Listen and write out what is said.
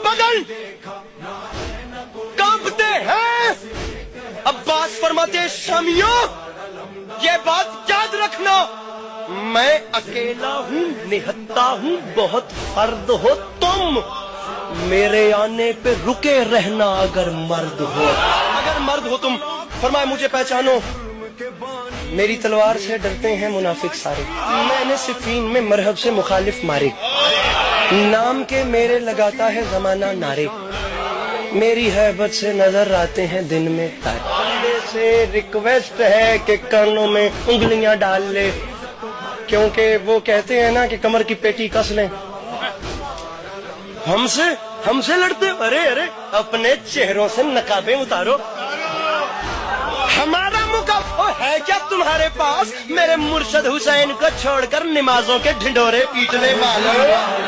बदन कांपते हैं। अब्बास फरमाते शामियों ये बात याद रखना, मैं अकेला हूँ, निहत्ता हूँ, बहुत फर्द हो तुम, मेरे आने पे रुके रहना अगर मर्द हो। अगर मर्द हो तुम, फरमाए मुझे पहचानो, मेरी तलवार से डरते हैं मुनाफिक सारे, मैंने सिफीन में मरहब से मुखालिफ मारे, नाम के मेरे लगाता है जमाना नारे, मेरी हैबत से नजर आते हैं दिन में तारे। बंदे से रिक्वेस्ट है कि कानों में उंगलियां डाल ले, क्योंकि वो कहते हैं ना कि कमर की पेटी कस लें। हमसे लड़ते? अरे अरे अपने चेहरों से नकाबें उतारो, हमारा मुकाबला है क्या तुम्हारे पास, मेरे मुर्शद हुसैन को छोड़कर नमाजों के ढिंढोरे पीटने वालों।